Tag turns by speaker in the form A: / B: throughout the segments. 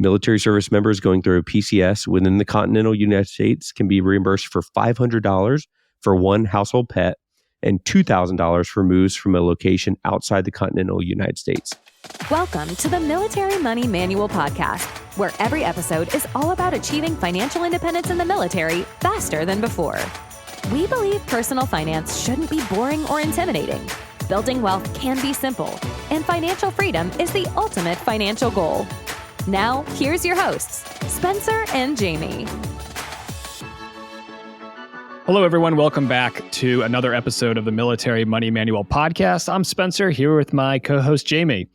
A: Military service members going through a PCS within the continental United States can be reimbursed for $500 for one household pet and $2,000 for moves from a location outside the continental United States.
B: Welcome to the Military Money Manual podcast, where every episode is all about achieving financial independence in the military faster than before. We believe personal finance shouldn't be boring or intimidating. Building wealth can be simple, and financial freedom is the ultimate financial goal. Now, here's your hosts, Spencer and Jamie.
C: Hello, everyone. Welcome back to another episode of the Military Money Manual podcast. I'm Spencer, here with my co-host, Jamie.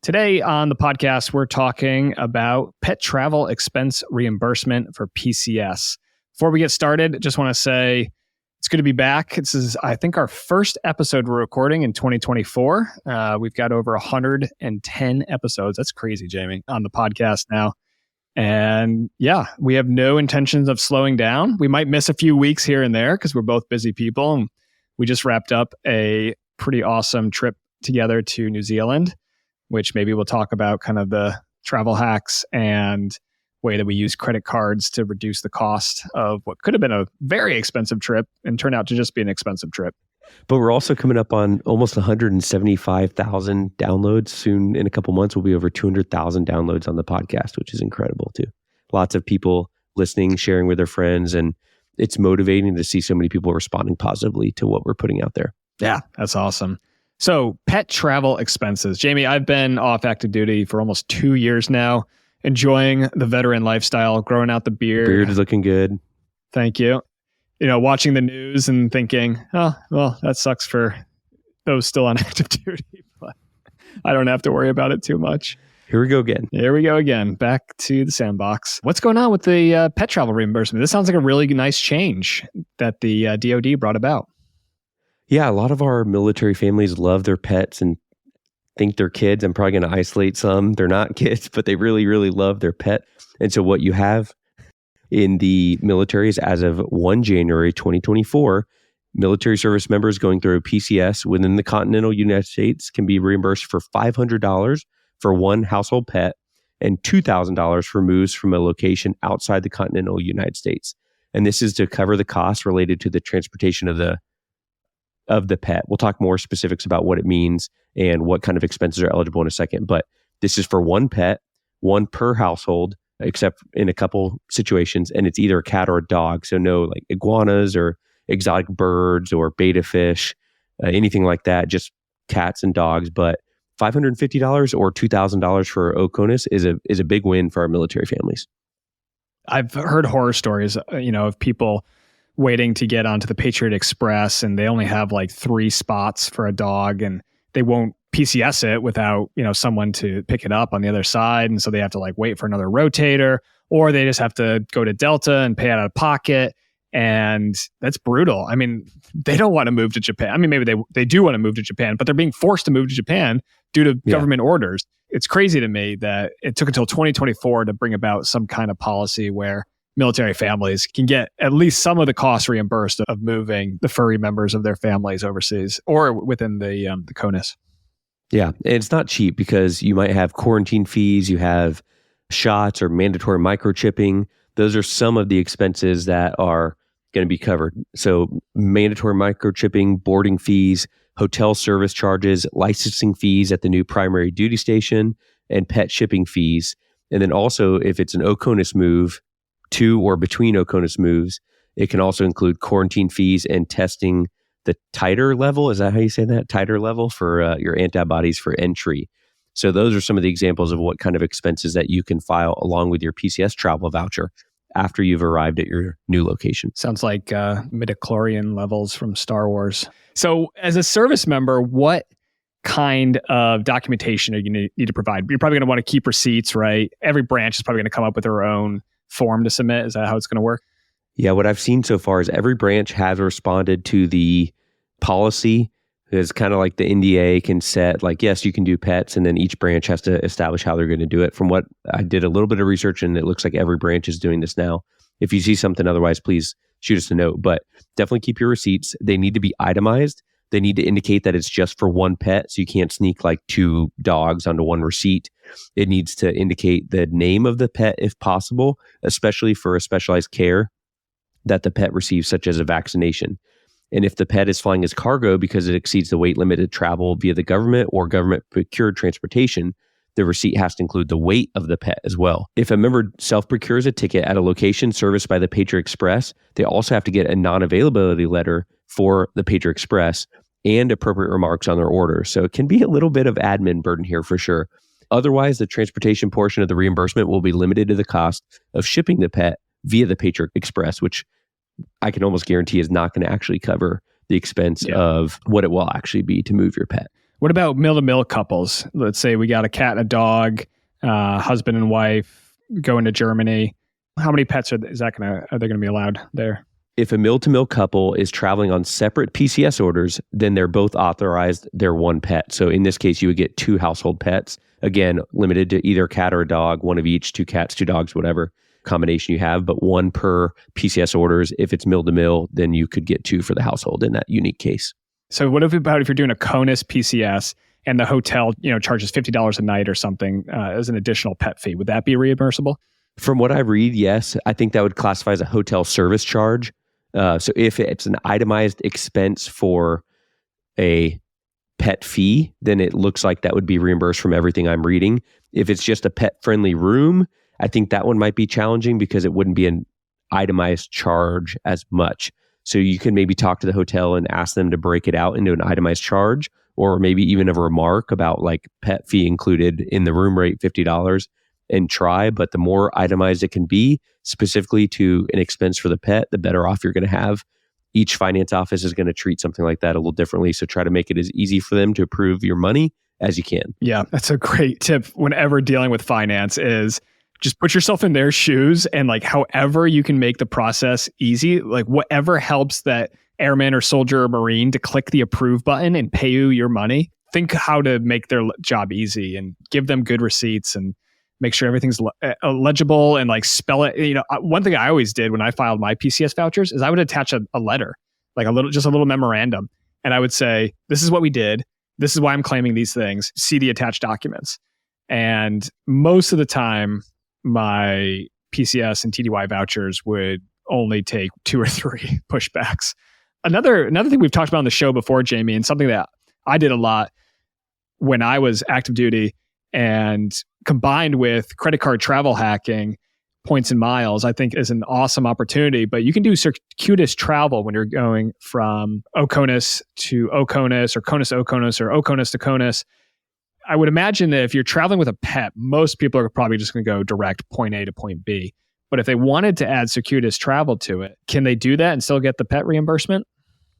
C: Today on the podcast, we're talking about pet travel expense reimbursement for PCS. Before we get started, just want to say it's good to be back. This is, I think, our first episode we're recording in 2024. We've got over 110 episodes. That's crazy, Jamie, on the podcast now. And yeah, we have no intentions of slowing down. We might miss a few weeks here and there because we're both busy people. And we just wrapped up a pretty awesome trip together to New Zealand, which maybe we'll talk about kind of the travel hacks and way that we use credit cards to reduce the cost of what could have been a very expensive trip and turned out to just be an expensive trip.
A: But we're also coming up on almost 175,000 downloads. Soon, in a couple months, we'll be over 200,000 downloads on the podcast, which is incredible too. Lots of people listening, sharing with their friends, and it's motivating to see so many people responding positively to what we're putting out there.
C: Yeah, that's awesome. So pet travel expenses. Jamie, I've been off active duty for almost 2 years now, enjoying the veteran lifestyle, growing out the beard.
A: Beard is looking good.
C: Thank you. You know, watching the news and thinking, oh, well, that sucks for those still on active duty, but I don't have to worry about it too much.
A: Here we go again. Back
C: to the sandbox. What's going on with the pet travel reimbursement? This sounds like a really nice change that the DoD brought about.
A: Yeah, a lot of our military families love their pets and think they're kids. I'm probably going to isolate some. They're not kids, but they really, really love their pet. And so what you have in the military is, as of 1 January 2024, military service members going through a PCS within the continental United States can be reimbursed for $500 for one household pet and $2,000 for moves from a location outside the continental United States. And this is to cover the costs related to the transportation of the pet. We'll talk more specifics about what it means and what kind of expenses are eligible in a second. But this is for one pet, one per household, except in a couple situations, and it's either a cat or a dog. So no like iguanas or exotic birds or betta fish, anything like that, just cats and dogs. But $550 or $2,000 for OCONUS is a big win for our military families.
C: I've heard horror stories, of people waiting to get onto the Patriot Express and they only have like 3 spots for a dog and they won't PCS it without, someone to pick it up on the other side. And so they have to like wait for another rotator, or they just have to go to Delta and pay out of pocket. And that's brutal. I mean, they don't want to move to Japan. I mean, maybe they do want to move to Japan, but they're being forced to move to Japan due to government orders. It's crazy to me that it took until 2024 to bring about some kind of policy where military families can get at least some of the costs reimbursed of moving the furry members of their families overseas or within the CONUS.
A: Yeah, and it's not cheap because you might have quarantine fees, you have shots or mandatory microchipping. Those are some of the expenses that are going to be covered. So mandatory microchipping, boarding fees, hotel service charges, licensing fees at the new primary duty station, and pet shipping fees. And then also, if it's an OCONUS move, to or between OCONUS moves, it can also include quarantine fees and testing the titer level. Is that how you say that? Titer level for your antibodies for entry. So those are some of the examples of what kind of expenses that you can file along with your PCS travel voucher after you've arrived at your new location.
C: Sounds like midichlorian levels from Star Wars. So as a service member, what kind of documentation are you need to provide? You're probably going to want to keep receipts, right? Every branch is probably going to come up with their own form to submit. Is that how it's going to work?
A: Yeah, what I've seen so far is every branch has responded to the policy. It's kind of like the NDA can set like, yes, you can do pets, and then each branch has to establish how they're going to do it. From what I did a little bit of research, and it looks like every branch is doing this now. If you see something otherwise, please shoot us a note, but definitely keep your receipts. They need to be itemized. They need to indicate that it's just for one pet, so you can't sneak like 2 dogs onto one receipt. It needs to indicate the name of the pet if possible, especially for a specialized care that the pet receives, such as a vaccination. And if the pet is flying as cargo because it exceeds the weight limit to travel via the government or government procured transportation, the receipt has to include the weight of the pet as well. If a member self-procures a ticket at a location serviced by the Patriot Express, they also have to get a non-availability letter for the Patriot Express and appropriate remarks on their order. So it can be a little bit of admin burden here for sure. Otherwise, the transportation portion of the reimbursement will be limited to the cost of shipping the pet via the Patriot Express, which I can almost guarantee is not going to actually cover the expense of what it will actually be to move your pet.
C: What about mill-to-mill couples? Let's say we got a cat and a dog, husband and wife going to Germany. How many pets are they going to be allowed there?
A: If a mill-to-mill couple is traveling on separate PCS orders, then they're both authorized their one pet. So in this case, you would get 2 household pets. Again, limited to either a cat or a dog, one of each, 2 cats, 2 dogs, whatever combination you have, but 1 per PCS orders. If it's mill-to-mill, then you could get 2 for the household in that unique case.
C: So what about if you're doing a CONUS PCS and the hotel, charges $50 a night or something as an additional pet fee? Would that be reimbursable?
A: From what I read, yes. I think that would classify as a hotel service charge. So if it's an itemized expense for a pet fee, then it looks like that would be reimbursed from everything I'm reading. If it's just a pet-friendly room, I think that one might be challenging because it wouldn't be an itemized charge as much. So you can maybe talk to the hotel and ask them to break it out into an itemized charge, or maybe even a remark about like pet fee included in the room rate, $50, and try. But the more itemized it can be, specifically to an expense for the pet, the better off you're going to have. Each finance office is going to treat something like that a little differently. So try to make it as easy for them to approve your money as you can.
C: Yeah, that's a great tip whenever dealing with finance is just put yourself in their shoes and like however you can make the process easy, like whatever helps that airman or soldier or Marine to click the approve button and pay you your money. Think how to make their job easy and give them good receipts and make sure everything's legible and like spell it. One thing I always did when I filed my PCS vouchers is I would attach a letter, like a little memorandum. And I would say, this is what we did. This is why I'm claiming these things. See the attached documents. And most of the time, my PCS and TDY vouchers would only take 2 or 3 pushbacks. Another thing we've talked about on the show before, Jamie, and something that I did a lot when I was active duty and combined with credit card travel hacking, points and miles, I think is an awesome opportunity. But you can do circuitous travel when you're going from OCONUS to OCONUS or CONUS OCONUS or OCONUS to CONUS. I would imagine that if you're traveling with a pet, most people are probably just going to go direct point A to point B. But if they wanted to add circuitous travel to it, can they do that and still get the pet reimbursement?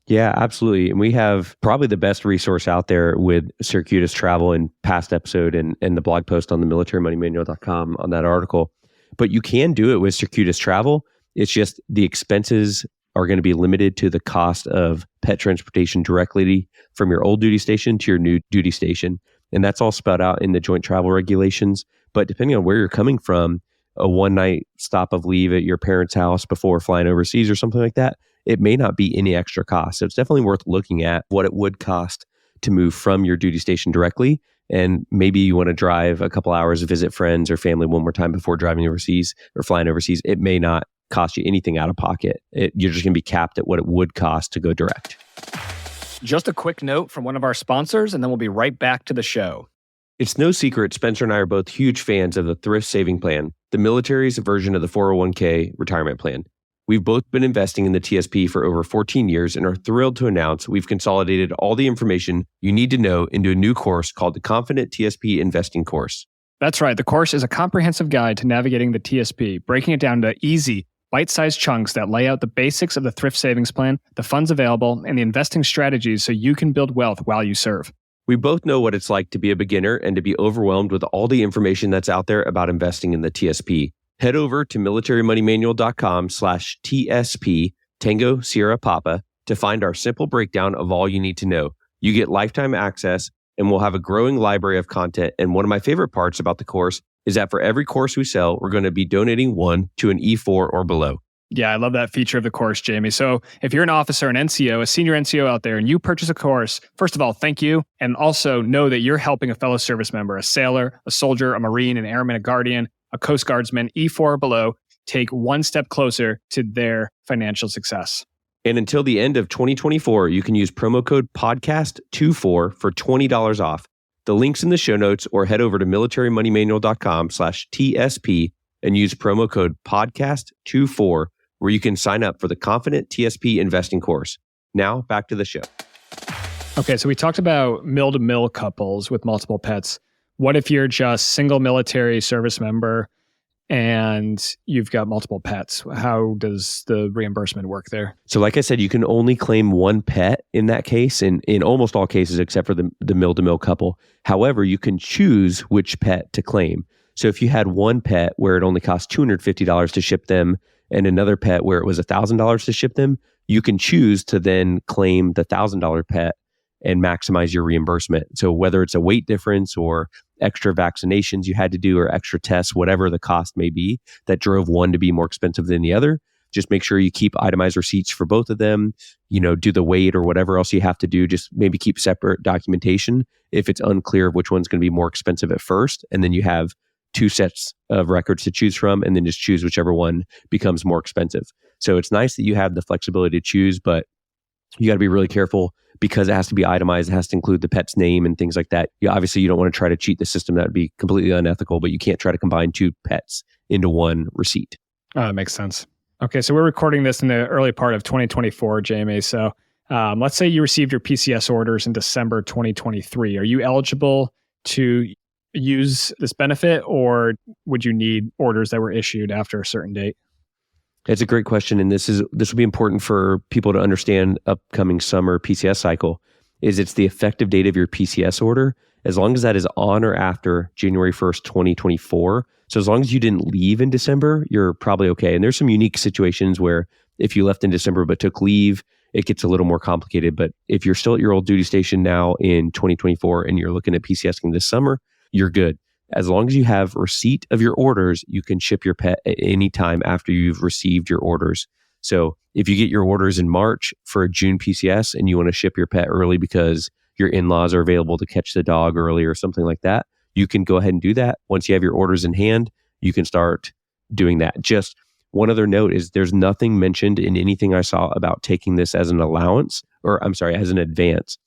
A: Yeah, absolutely. And we have probably the best resource out there with circuitous travel in past episode and the blog post on the militarymoneymanual.com on that article. But you can do it with circuitous travel. It's just the expenses are going to be limited to the cost of pet transportation directly from your old duty station to your new duty station. And that's all spelled out in the joint travel regulations. But depending on where you're coming from, a one-night stop of leave at your parents' house before flying overseas or something like that, it may not be any extra cost. So it's definitely worth looking at what it would cost to move from your duty station directly. And maybe you want to drive a couple hours to visit friends or family one more time before driving overseas or flying overseas. It may not cost you anything out of pocket. You're just going to be capped at what it would cost to go direct.
C: Just a quick note from one of our sponsors, and then we'll be right back to the show.
A: It's no secret Spencer and I are both huge fans of the Thrift Saving Plan, the military's version of the 401k retirement plan. We've both been investing in the TSP for over 14 years and are thrilled to announce we've consolidated all the information you need to know into a new course called the Confident TSP Investing Course.
C: That's right. The course is a comprehensive guide to navigating the TSP, breaking it down to easy, bite-sized chunks that lay out the basics of the thrift savings plan, the funds available, and the investing strategies so you can build wealth while you serve.
A: We both know what it's like to be a beginner and to be overwhelmed with all the information that's out there about investing in the TSP. Head over to militarymoneymanual.com/TSP, Tango Sierra Papa, to find our simple breakdown of all you need to know. You get lifetime access, and we'll have a growing library of content. And one of my favorite parts about the course is that for every course we sell, we're going to be donating one to an E4 or below.
C: Yeah, I love that feature of the course, Jamie. So if you're an officer, an NCO, a senior NCO out there, and you purchase a course, first of all, thank you. And also know that you're helping a fellow service member, a sailor, a soldier, a Marine, an airman, a guardian, a Coast Guardsman, E4 or below, take one step closer to their financial success.
A: And until the end of 2024, you can use promo code podcast24 for $20 off. The link's in the show notes, or head over to militarymoneymanual.com/TSP and use promo code podcast24, where you can sign up for the Confident TSP Investing course. Now, back to the show.
C: Okay, so we talked about mill-to-mill couples with multiple pets. What if you're just single military service member and you've got multiple pets? How does the reimbursement work there?
A: So like I said, you can only claim one pet in that case, in almost all cases except for the mill-to-mill couple. However, you can choose which pet to claim. So if you had one pet where it only cost $250 to ship them and another pet where it was $1,000 to ship them, you can choose to then claim the $1,000 pet and maximize your reimbursement. So whether it's a weight difference or extra vaccinations you had to do or extra tests, whatever the cost may be that drove one to be more expensive than the other, just make sure you keep itemized receipts for both of them, do the weight or whatever else you have to do. Just maybe keep separate documentation if it's unclear of which one's going to be more expensive at first. And then you have 2 sets of records to choose from, and then just choose whichever one becomes more expensive. So it's nice that you have the flexibility to choose, but you got to be really careful because it has to be itemized. It has to include the pet's name and things like that. Obviously, you don't want to try to cheat the system. That would be completely unethical, but you can't try to combine 2 pets into one receipt.
C: Oh, that makes sense. Okay, so we're recording this in the early part of 2024, Jamie. So let's say you received your PCS orders in December 2023. Are you eligible to use this benefit, or would you need orders that were issued after a certain date?
A: It's a great question, and this will be important for people to understand upcoming summer PCS cycle. It's the effective date of your PCS order, as long as that is on or after January 1st, 2024. So as long as you didn't leave in December, you're probably okay. And there's some unique situations where if you left in December but took leave, it gets a little more complicated. But if you're still at your old duty station now in 2024 and you're looking at PCSing this summer, you're good. As long as you have receipt of your orders, you can ship your pet at any time after you've received your orders. So if you get your orders in March for a June PCS and you want to ship your pet early because your in-laws are available to catch the dog early or something like that, you can go ahead and do that. Once you have your orders in hand, you can start doing that. Just one other note is there's nothing mentioned in anything I saw about taking this as an allowance, as an advance.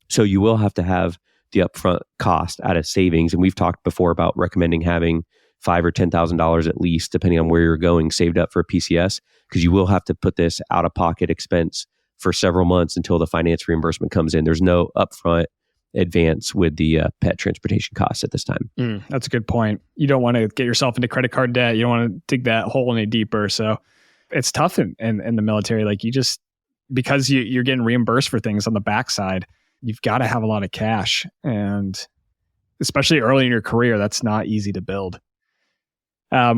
A: So you will have to have the upfront cost out of savings. And we've talked before about recommending having $5,000 or $10,000 at least, depending on where you're going, saved up for a PCS, because you will have to put this out of pocket expense for several months until the finance reimbursement comes in. There's no upfront advance with the pet transportation costs at this time.
C: That's a good point. You don't want to get yourself into credit card debt. You don't want to dig that hole any deeper. So it's tough in the military. Like because you're getting reimbursed for things on the backside, you've got to have a lot of cash. And especially early in your career, that's not easy to build.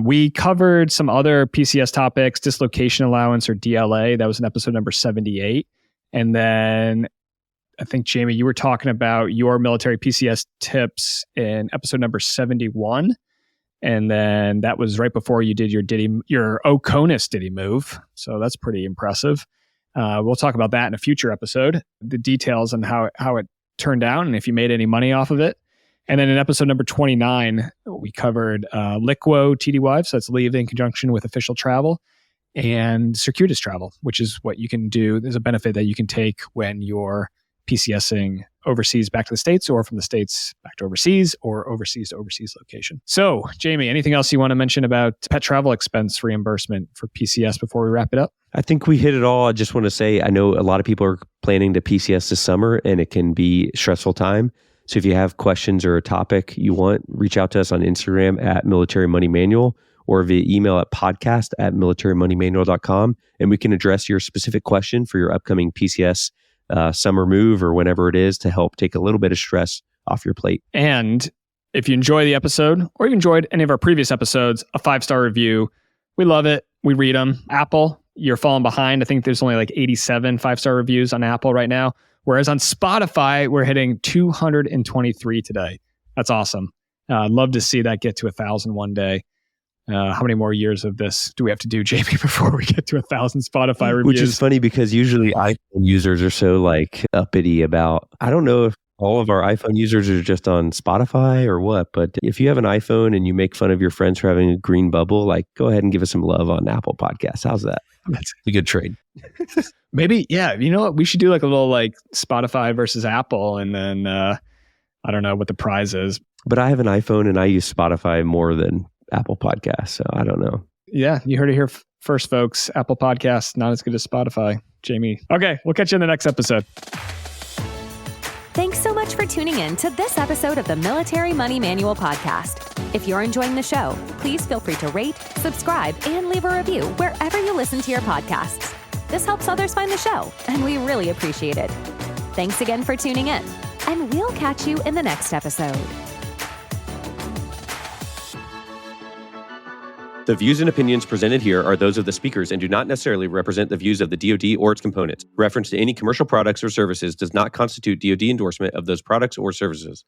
C: We covered some other PCS topics, dislocation allowance or DLA. That was in episode number 78. And then I think, Jamie, you were talking about your military PCS tips in episode number 71. And then that was right before you did your OCONUS Diddy move. So that's pretty impressive. We'll talk about that in a future episode, the details on how it turned out and if you made any money off of it. And then in episode number 29, we covered LICWO TDY, so that's leave in conjunction with official travel, and circuitous travel, which is what you can do. There's a benefit that you can take when you're PCSing overseas back to the States, or from the States back to overseas, or overseas to overseas location. So, Jamie, anything else you want to mention about pet travel expense reimbursement for PCS before we wrap it up?
A: I think we hit it all. I just want to say, I know a lot of people are planning to PCS this summer, and it can be a stressful time. So if you have questions or a topic you want, reach out to us on Instagram at Military Money Manual or via email at podcast@militarymoneymanual.com, and we can address your specific question for your upcoming PCS summer move or whenever it is to help take a little bit of stress off your plate.
C: And if you enjoy the episode or you enjoyed any of our previous episodes, a 5-star review. We love it. We read them. Apple, you're falling behind. I think there's only like 87 5-star reviews on Apple right now. Whereas on Spotify, we're hitting 223 today. That's awesome. I'd love to see that get to 1,000 one day. How many more years of this do we have to do, Jamie, before we get to 1,000 Spotify reviews?
A: Which is funny because usually iPhone users are so like uppity about, I don't know if all of our iPhone users are just on Spotify or what, but if you have an iPhone and you make fun of your friends for having a green bubble, like go ahead and give us some love on Apple Podcasts. How's that? That's a good trade.
C: Maybe, yeah. You know what? We should do like a little like Spotify versus Apple, and then I don't know what the prize is.
A: But I have an iPhone and I use Spotify more than Apple Podcasts, so I don't know.
C: Yeah, you heard it here first, folks. Apple Podcasts, not as good as Spotify. Jamie. Okay, we'll catch you in the next episode.
B: Thanks so much for tuning in to this episode of the Military Money Manual podcast. If you're enjoying the show, please feel free to rate, subscribe, and leave a review wherever you listen to your podcasts. This helps others find the show, and we really appreciate it. Thanks again for tuning in, and we'll catch you in the next episode.
A: The views and opinions presented here are those of the speakers and do not necessarily represent the views of the DoD or its components. Reference to any commercial products or services does not constitute DoD endorsement of those products or services.